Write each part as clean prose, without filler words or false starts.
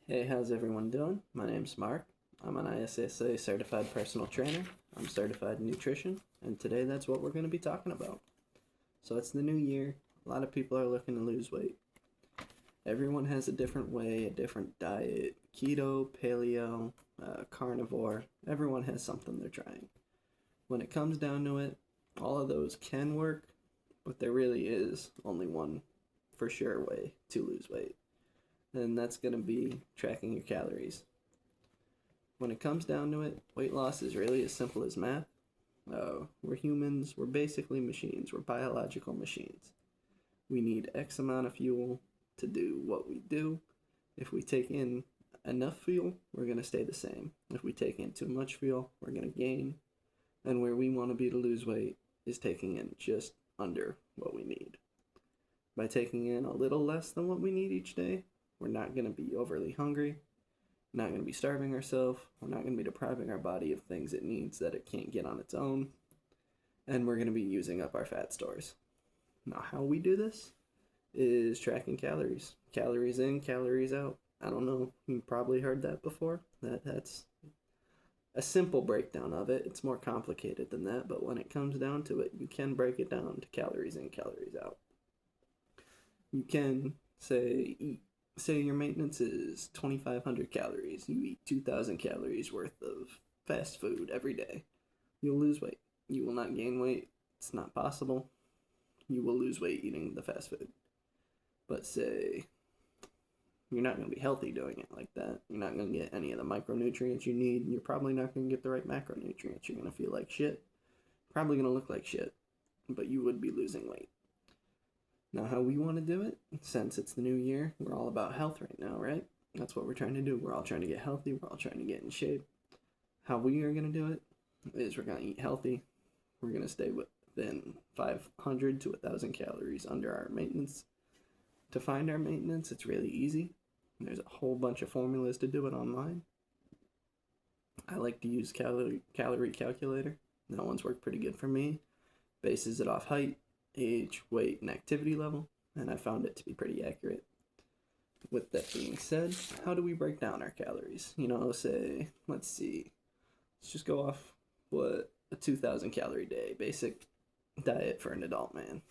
Hey, how's everyone doing? My name's Mark. I'm an ISSA certified personal trainer. I'm certified in nutrition, and today that's what we're going to be talking about. So it's the new year. A lot of people are looking to lose weight. Everyone has a different way, a different diet keto, paleo, carnivore. Everyone has something they're trying. When it comes down to it, all of those can work, but there really is only one for sure way to lose weight, and that's going to be tracking your calories. When it comes down to it, weight loss is really as simple as math. We're humans, we're basically machines, we're biological machines. We need X amount of fuel to do what we do. If we take in enough fuel, we're going to stay the same. If we take in too much fuel, we're going to gain. And where we want to be to lose weight is taking in just under what we need. By taking in a little less than what we need each day, we're not going to be overly hungry, not going to be starving ourselves, we're not going to be depriving our body of things it needs that it can't get on its own, and we're going to be using up our fat stores. Now, how we do this is tracking calories. Calories in, calories out. I don't know, you've probably heard that before. That's a simple breakdown of it. It's more complicated than that, but when it comes down to it, you can break it down to calories in, calories out. You can say your maintenance is 2,500 calories. You eat 2,000 calories worth of fast food every day. You'll lose weight. You will not gain weight. It's not possible. You will lose weight eating the fast food. But say you're not going to be healthy doing it like that. You're not going to get any of the micronutrients you need. You're probably not going to get the right macronutrients. You're going to feel like shit. Probably going to look like shit. But you would be losing weight. Now, how we want to do it, since it's the new year, we're all about health right now, right? That's what we're trying to do. We're all trying to get healthy. We're all trying to get in shape. How we are going to do it is we're going to eat healthy. We're going to stay within 500 to 1,000 calories under our maintenance. To find our maintenance, it's really easy. There's a whole bunch of formulas to do it online. I like to use calorie calculator. That one's worked pretty good for me. Bases it off height, age, weight, and activity level, and I found it to be pretty accurate. With that being said, how do we break down our calories? Let's just go off what a 2,000 calorie day, basic diet for an adult man.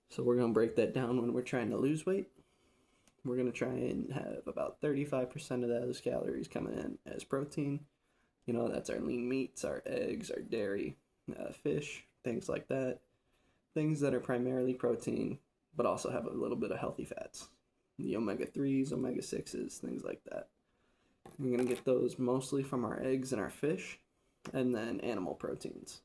So we're going to break that down when we're trying to lose weight. We're going to try and have about 35% of those calories coming in as protein. That's our lean meats, our eggs, our dairy, fish, things like that. Things that are primarily protein, but also have a little bit of healthy fats. The omega-3s, omega-6s, things like that. We're going to get those mostly from our eggs and our fish, and then animal proteins.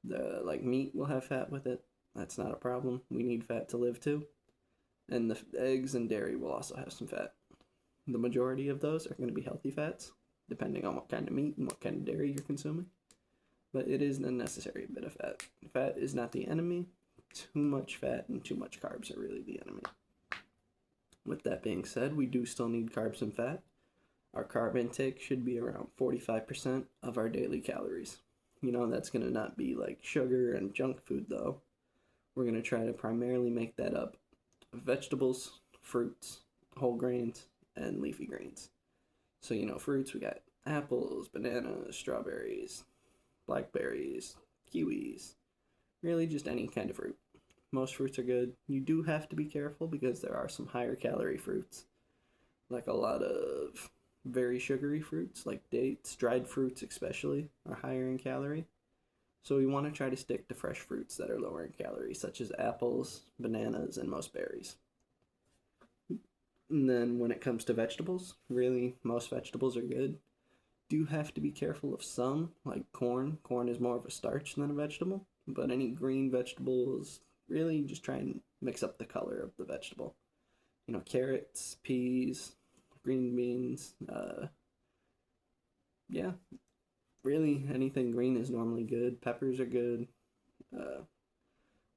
Like meat will have fat with it. That's not a problem. We need fat to live too. And the eggs and dairy will also have some fat. The majority of those are going to be healthy fats, depending on what kind of meat and what kind of dairy you're consuming. But it is a necessary bit of fat. Fat is not the enemy. Too much fat and too much carbs are really the enemy. With that being said, we do still need carbs and fat. Our carb intake should be around 45% of our daily calories. That's going to not be like sugar and junk food though. We're going to try to primarily make that up vegetables, fruits, whole grains, and leafy greens. So, fruits, we got apples, bananas, strawberries, blackberries, kiwis, really just any kind of fruit. Most fruits are good. You do have to be careful because there are some higher calorie fruits, like a lot of very sugary fruits, like dates, dried fruits especially, are higher in calorie. So we want to try to stick to fresh fruits that are lower in calories, such as apples, bananas, and most berries. And then when it comes to vegetables, really, most vegetables are good. Do have to be careful of some, like corn. Corn is more of a starch than a vegetable, but any green vegetables, really just try and mix up the color of the vegetable. Carrots, peas, green beans, really anything green is normally good. Peppers are good.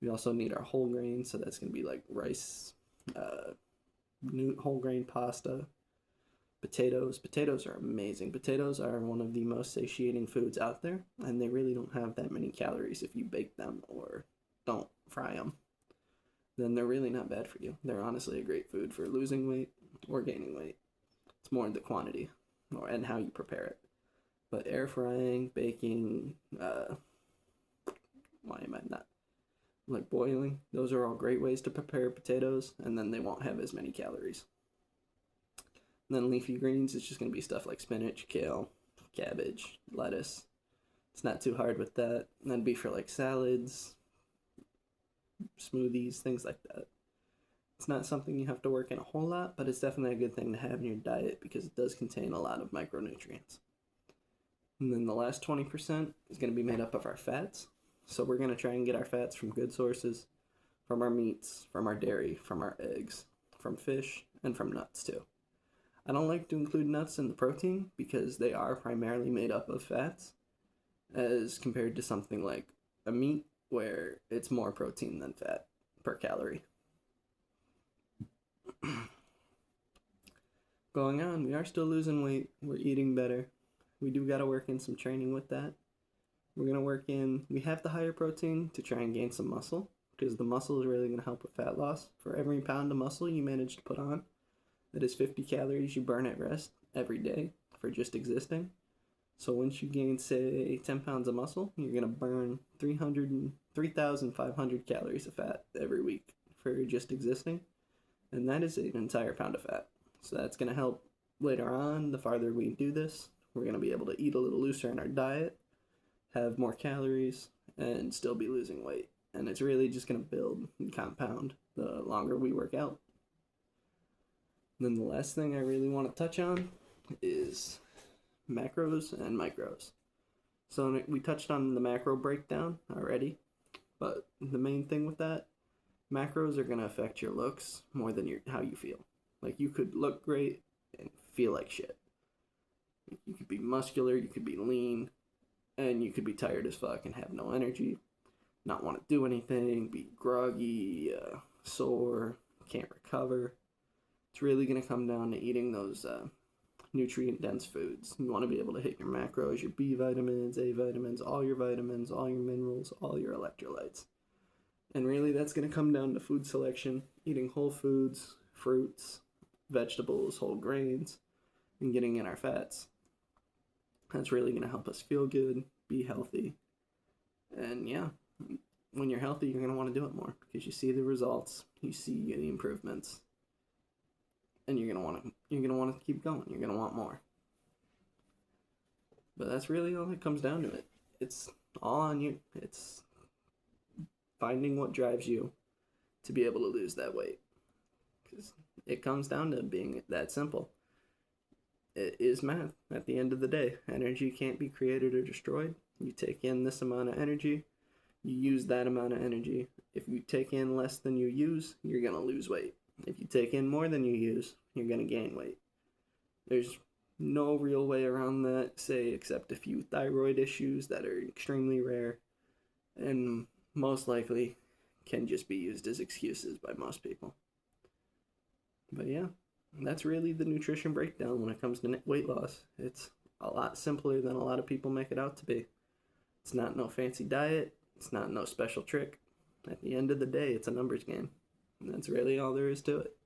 We also need our whole grains, so that's going to be like rice, whole grain pasta, potatoes. Potatoes are amazing. Potatoes are one of the most satiating foods out there, and they really don't have that many calories if you bake them or don't fry them. Then they're really not bad for you. They're honestly a great food for losing weight or gaining weight. It's more the quantity and how you prepare it. But air frying, baking, why am I not like boiling? Those are all great ways to prepare potatoes, and then they won't have as many calories. And then leafy greens is just gonna be stuff like spinach, kale, cabbage, lettuce. It's not too hard with that. And that'd be for like salads, smoothies, things like that. It's not something you have to work in a whole lot, but it's definitely a good thing to have in your diet because it does contain a lot of micronutrients. And then the last 20% is going to be made up of our fats. So we're going to try and get our fats from good sources, from our meats, from our dairy, from our eggs, from fish, and from nuts too. I don't like to include nuts in the protein because they are primarily made up of fats as compared to something like a meat where it's more protein than fat per calorie. Going on, we are still losing weight. We're eating better. We do got to work in some training with that. We're going to work in, we have the higher protein to try and gain some muscle because the muscle is really going to help with fat loss. For every pound of muscle you manage to put on, that is 50 calories you burn at rest every day for just existing. So once you gain, say, 10 pounds of muscle, you're going to burn 3,500 calories of fat every week for just existing. And that is an entire pound of fat. So that's going to help later on. The farther we do this, we're going to be able to eat a little looser in our diet, have more calories, and still be losing weight. And it's really just going to build and compound the longer we work out. And then the last thing I really want to touch on is macros and micros. So we touched on the macro breakdown already, but the main thing with that, macros are going to affect your looks more than how you feel. Like, you could look great and feel like shit. You could be muscular, you could be lean, and you could be tired as fuck and have no energy, not want to do anything, be groggy, sore, can't recover. It's really going to come down to eating those nutrient-dense foods. You want to be able to hit your macros, your B vitamins, A vitamins, all your minerals, all your electrolytes. And really, that's going to come down to food selection, eating whole foods, fruits, vegetables, whole grains, and getting in our fats. That's really going to help us feel good, be healthy. And yeah, when you're healthy, you're going to want to do it more because you see the results, you see the improvements, and you're going to want to keep going. You're going to want more. But that's really all that comes down to it. It's all on you. It's finding what drives you to be able to lose that weight. Because it comes down to being that simple. It is math at the end of the day. Energy can't be created or destroyed. You take in this amount of energy, you use that amount of energy. If you take in less than you use, you're going to lose weight. If you take in more than you use, you're going to gain weight. There's no real way around that, say, except a few thyroid issues that are extremely rare and most likely can just be used as excuses by most people. But yeah, that's really the nutrition breakdown when it comes to weight loss. It's a lot simpler than a lot of people make it out to be. It's not no fancy diet. It's not no special trick. At the end of the day, it's a numbers game. And that's really all there is to it.